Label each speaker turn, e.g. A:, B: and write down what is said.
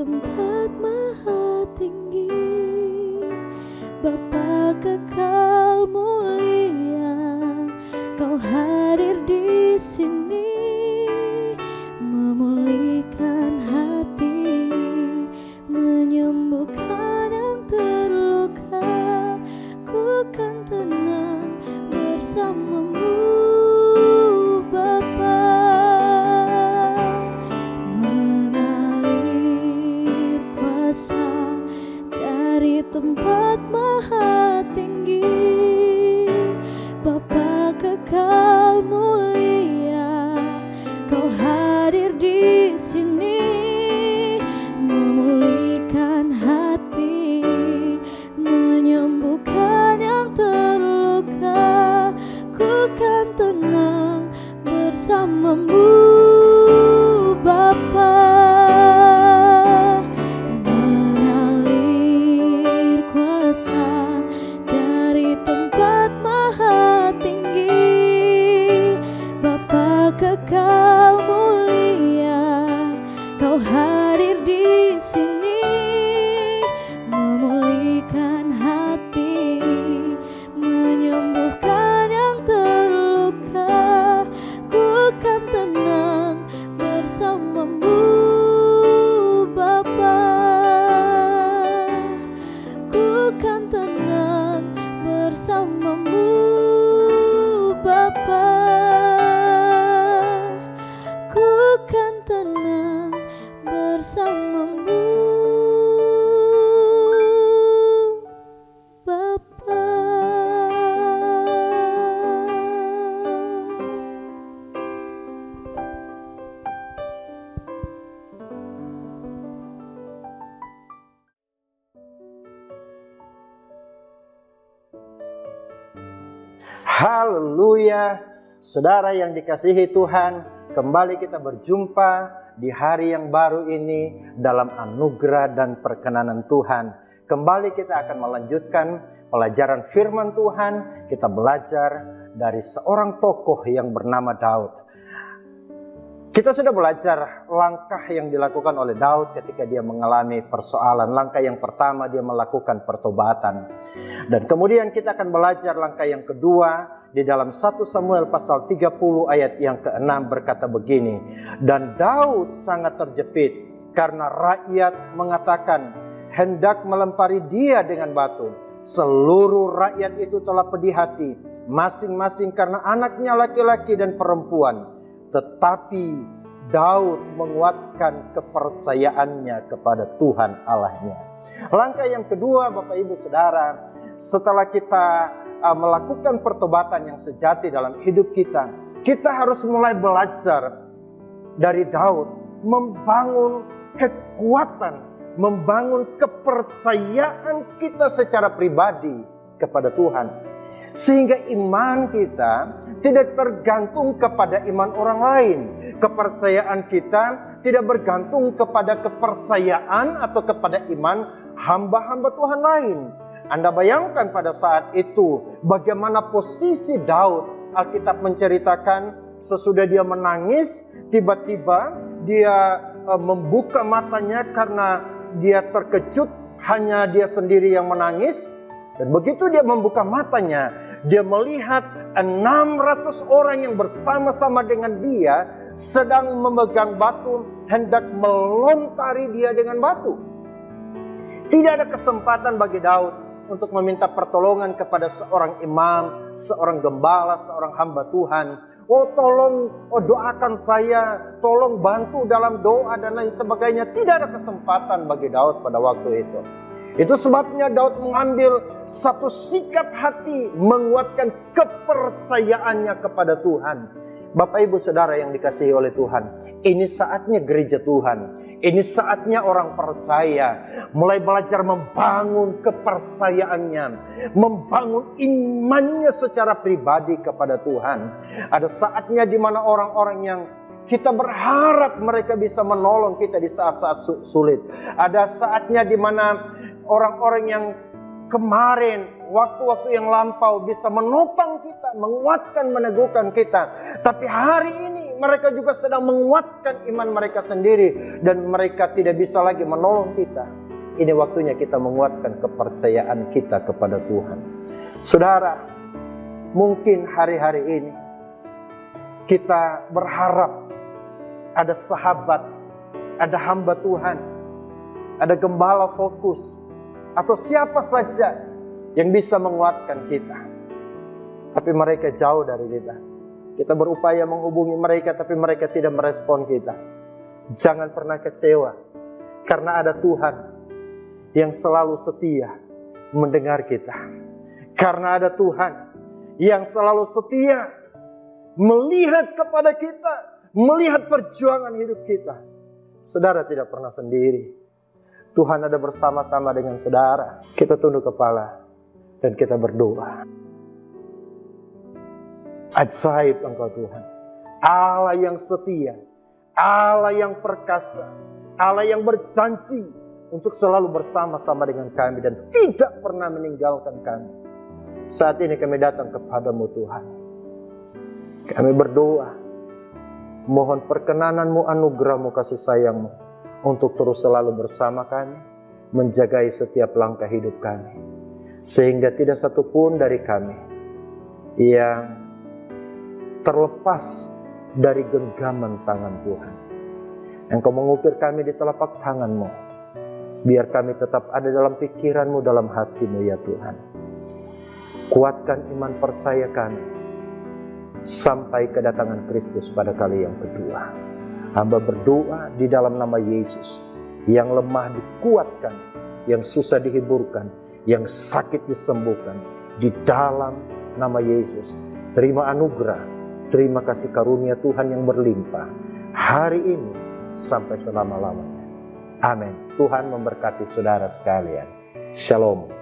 A: tempat maha tinggi, Bapa kekal mulia, Kau hadir di sini, memulihkan hati, menyembuhkan yang terluka. Ku kan tenang bersamamu, Bapa. Mengalir kuasa dari tempat maha tinggi, Bapa kekal mulia, Kau hadir di sini, memulihkan hati, menyembuhkan yang terluka. Ku kan tenang bersamamu, Bapa. Mengalir kuasa dari tempat maha tinggi, Bapa kekal mulia, Kau hadir di sini, memulihkan hati, menyembuhkan yang terluka. Ku kan tenang bersamamu, Bapa. Ku kan tenang bersamamu, Bapa. Ku kan tenang bersamamu, Bapa.
B: Haleluya, saudara yang dikasihi Tuhan, kembali kita berjumpa di hari yang baru ini dalam anugerah dan perkenanan Tuhan. Kembali kita akan melanjutkan pelajaran firman Tuhan. Kita belajar dari seorang tokoh yang bernama Daud. Kita sudah belajar langkah yang dilakukan oleh Daud ketika dia mengalami persoalan. Langkah yang pertama, dia melakukan pertobatan. Dan kemudian kita akan belajar langkah yang kedua di dalam 1 Samuel pasal 30 ayat yang ke-6 berkata begini. Dan Daud sangat terjepit karena rakyat mengatakan hendak melempari dia dengan batu. Seluruh rakyat itu telah pedih hati, masing-masing karena anaknya laki-laki dan perempuan. Tetapi Daud menguatkan kepercayaannya kepada Tuhan Allahnya. Langkah yang kedua, Bapak Ibu Saudara, setelah kita melakukan pertobatan yang sejati dalam hidup kita, kita harus mulai belajar dari Daud, membangun kekuatan, membangun kepercayaan kita secara pribadi kepada Tuhan. Sehingga iman kita tidak tergantung kepada iman orang lain. Kepercayaan kita tidak bergantung kepada kepercayaan atau kepada iman hamba-hamba Tuhan lain. Anda bayangkan pada saat itu bagaimana posisi Daud. Alkitab menceritakan sesudah dia menangis, tiba-tiba dia membuka matanya karena dia terkejut, hanya dia sendiri yang menangis. Dan begitu dia membuka matanya, dia melihat 600 orang yang bersama-sama dengan dia sedang memegang batu, hendak melontari dia dengan batu. Tidak ada kesempatan bagi Daud untuk meminta pertolongan kepada seorang imam, seorang gembala, seorang hamba Tuhan. Oh tolong, doakan saya, tolong bantu dalam doa dan lain sebagainya. Tidak ada kesempatan bagi Daud pada waktu itu. Itu sebabnya Daud mengambil satu sikap hati, menguatkan kepercayaannya kepada Tuhan. Bapak Ibu Saudara yang dikasihi oleh Tuhan, ini saatnya gereja Tuhan, ini saatnya orang percaya mulai belajar membangun kepercayaannya, membangun imannya secara pribadi kepada Tuhan. Ada saatnya di mana orang-orang yang kita berharap mereka bisa menolong kita di saat-saat sulit. Ada saatnya di mana orang-orang yang kemarin waktu-waktu yang lampau bisa menopang kita, menguatkan, meneguhkan kita. Tapi hari ini mereka juga sedang menguatkan iman mereka sendiri. Dan mereka tidak bisa lagi menolong kita. Ini waktunya kita menguatkan kepercayaan kita kepada Tuhan. Saudara, mungkin hari-hari ini kita berharap ada sahabat, ada hamba Tuhan, ada gembala fokus, atau siapa saja yang bisa menguatkan kita. Tapi mereka jauh dari kita. Kita berupaya menghubungi mereka, tapi mereka tidak merespon kita. Jangan pernah kecewa, karena ada Tuhan yang selalu setia mendengar kita. Karena ada Tuhan yang selalu setia melihat kepada kita, melihat perjuangan hidup kita. Saudara tidak pernah sendiri. Tuhan ada bersama-sama dengan saudara. Kita tunduk kepala dan kita berdoa. Ajaib Engkau Tuhan, Allah yang setia, Allah yang perkasa, Allah yang berjanji untuk selalu bersama-sama dengan kami dan tidak pernah meninggalkan kami. Saat ini kami datang kepadamu Tuhan. Kami berdoa, mohon perkenanan-Mu, anugerah-Mu, kasih sayang-Mu untuk terus selalu bersama kami, menjagai setiap langkah hidup kami. Sehingga tidak satupun dari kami yang terlepas dari genggaman tangan Tuhan. Engkau mengukir kami di telapak tangan-Mu. Biar kami tetap ada dalam pikiran-Mu, dalam hati-Mu ya Tuhan. Kuatkan iman percaya kami sampai kedatangan Kristus pada kali yang kedua. Hamba berdoa di dalam nama Yesus, yang lemah dikuatkan, yang susah dihiburkan, yang sakit disembuhkan. Di dalam nama Yesus, terima anugerah, terima kasih karunia Tuhan yang berlimpah hari ini sampai selama-lamanya. Amin. Tuhan memberkati saudara sekalian. Shalom.